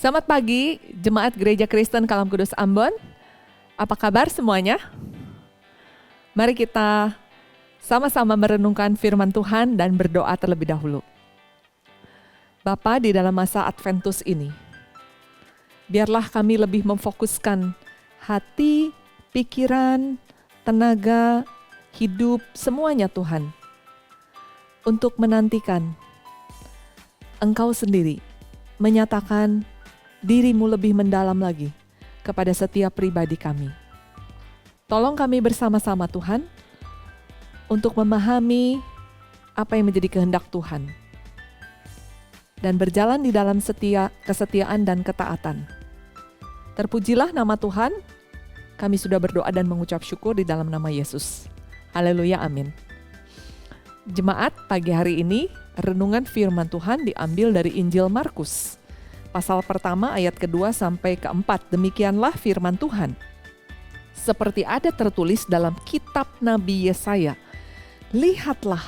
Selamat pagi, Jemaat Gereja Kristen Kalam Kudus Ambon. Apa kabar semuanya? Mari kita sama-sama merenungkan firman Tuhan dan berdoa terlebih dahulu. Bapa, di dalam masa Adventus ini, biarlah kami lebih memfokuskan hati, pikiran, tenaga, hidup, semuanya Tuhan, untuk menantikan Engkau sendiri menyatakan dirimu lebih mendalam lagi kepada setiap pribadi kami. Tolong kami bersama-sama Tuhan untuk memahami apa yang menjadi kehendak Tuhan dan berjalan di dalam kesetiaan dan ketaatan. Terpujilah nama Tuhan, kami sudah berdoa dan mengucap syukur di dalam nama Yesus. Haleluya, amin. Jemaat, pagi hari ini renungan firman Tuhan diambil dari Injil Markus. Pasal pertama ayat kedua sampai keempat, demikianlah firman Tuhan. Seperti ada tertulis dalam kitab Nabi Yesaya, lihatlah,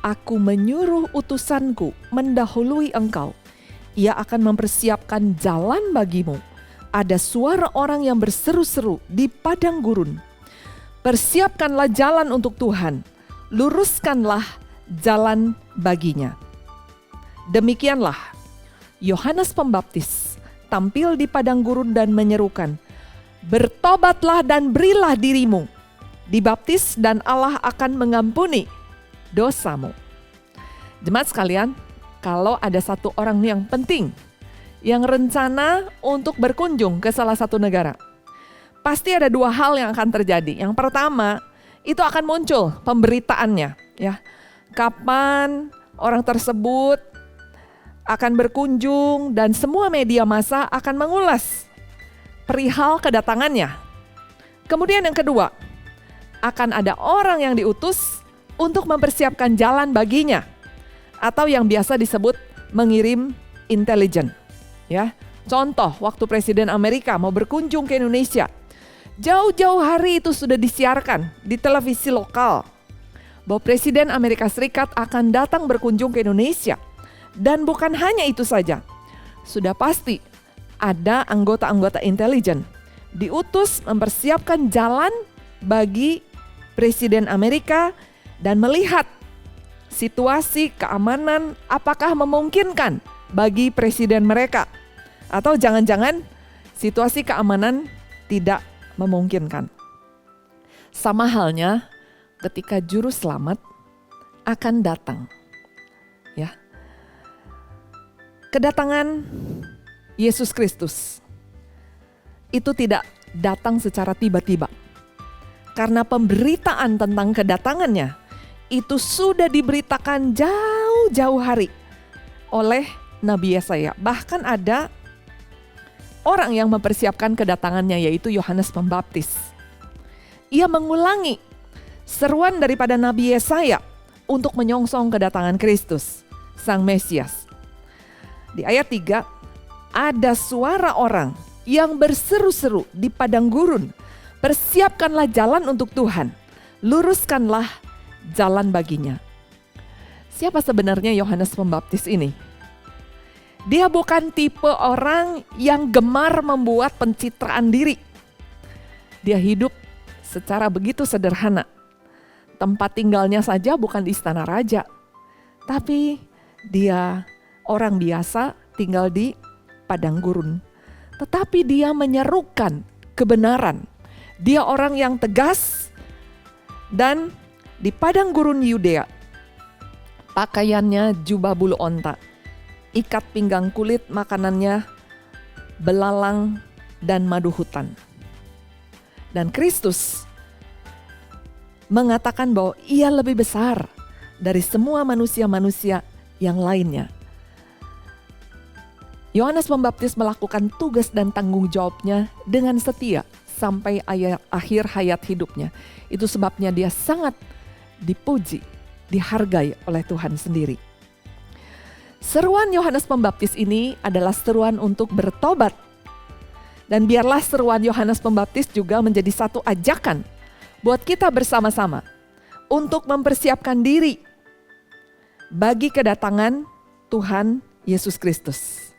aku menyuruh utusanku mendahului engkau. Ia akan mempersiapkan jalan bagimu. Ada suara orang yang berseru-seru di padang gurun. Persiapkanlah jalan untuk Tuhan, luruskanlah jalan baginya. Demikianlah Yohanes Pembaptis tampil di padang gurun dan menyerukan, bertobatlah dan berilah dirimu dibaptis dan Allah akan mengampuni dosamu. Jemaat sekalian, kalau ada satu orang yang penting yang rencana untuk berkunjung ke salah satu negara, pasti ada dua hal yang akan terjadi. Yang pertama, itu akan muncul pemberitaannya, ya. Kapan orang tersebut akan berkunjung dan semua media massa akan mengulas perihal kedatangannya. Kemudian yang kedua, akan ada orang yang diutus untuk mempersiapkan jalan baginya, atau yang biasa disebut mengirim intelijen. Ya, contoh waktu Presiden Amerika mau berkunjung ke Indonesia, jauh-jauh hari itu sudah disiarkan di televisi lokal bahwa Presiden Amerika Serikat akan datang berkunjung ke Indonesia. Dan bukan hanya itu saja, sudah pasti ada anggota-anggota intelijen diutus mempersiapkan jalan bagi Presiden Amerika dan melihat situasi keamanan apakah memungkinkan bagi presiden mereka, atau jangan-jangan situasi keamanan tidak memungkinkan. Sama halnya ketika juru selamat akan datang, ya. Kedatangan Yesus Kristus itu tidak datang secara tiba-tiba. Karena pemberitaan tentang kedatangannya itu sudah diberitakan jauh-jauh hari oleh Nabi Yesaya. Bahkan ada orang yang mempersiapkan kedatangannya, yaitu Yohanes Pembaptis. Ia mengulangi seruan daripada Nabi Yesaya untuk menyongsong kedatangan Kristus, Sang Mesias. Di ayat 3, ada suara orang yang berseru-seru di padang gurun, persiapkanlah jalan untuk Tuhan, luruskanlah jalan baginya. Siapa sebenarnya Yohanes Pembaptis ini? Dia bukan tipe orang yang gemar membuat pencitraan diri. Dia hidup secara begitu sederhana. Tempat tinggalnya saja bukan di istana raja, tapi dia orang biasa tinggal di padang gurun. Tetapi dia menyerukan kebenaran. Dia orang yang tegas, dan di padang gurun Yudea, pakaiannya jubah bulu onta, ikat pinggang kulit, makanannya belalang dan madu hutan. Dan Kristus mengatakan bahwa ia lebih besar dari semua manusia-manusia yang lainnya. Yohanes Pembaptis melakukan tugas dan tanggung jawabnya dengan setia sampai akhir hayat hidupnya. Itu sebabnya dia sangat dipuji, dihargai oleh Tuhan sendiri. Seruan Yohanes Pembaptis ini adalah seruan untuk bertobat. Dan biarlah seruan Yohanes Pembaptis juga menjadi satu ajakan buat kita bersama-sama untuk mempersiapkan diri bagi kedatangan Tuhan Yesus Kristus.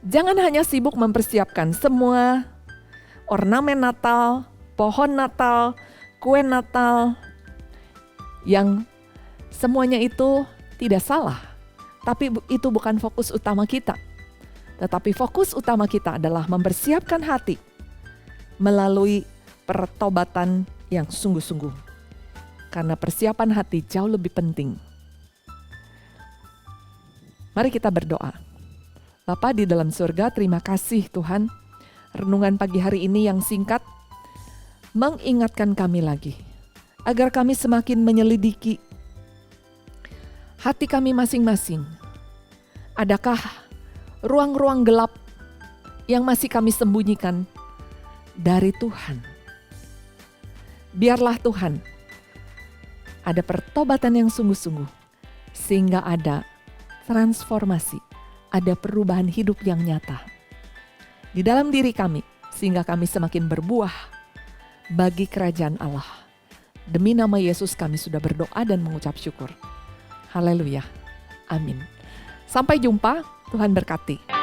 Jangan hanya sibuk mempersiapkan semua ornamen Natal, pohon Natal, kue Natal, yang semuanya itu tidak salah. Tapi itu bukan fokus utama kita. Tetapi fokus utama kita adalah mempersiapkan hati melalui pertobatan yang sungguh-sungguh. Karena persiapan hati jauh lebih penting. Mari kita berdoa. Bapa di dalam surga, terima kasih Tuhan. Renungan pagi hari ini yang singkat mengingatkan kami lagi. Agar kami semakin menyelidiki hati kami masing-masing. Adakah ruang-ruang gelap yang masih kami sembunyikan dari Tuhan? Biarlah Tuhan ada pertobatan yang sungguh-sungguh, sehingga ada transformasi, ada perubahan hidup yang nyata di dalam diri kami, sehingga kami semakin berbuah bagi kerajaan Allah. Demi nama Yesus kami sudah berdoa dan mengucap syukur. Haleluya. Amin. Sampai jumpa, Tuhan berkati.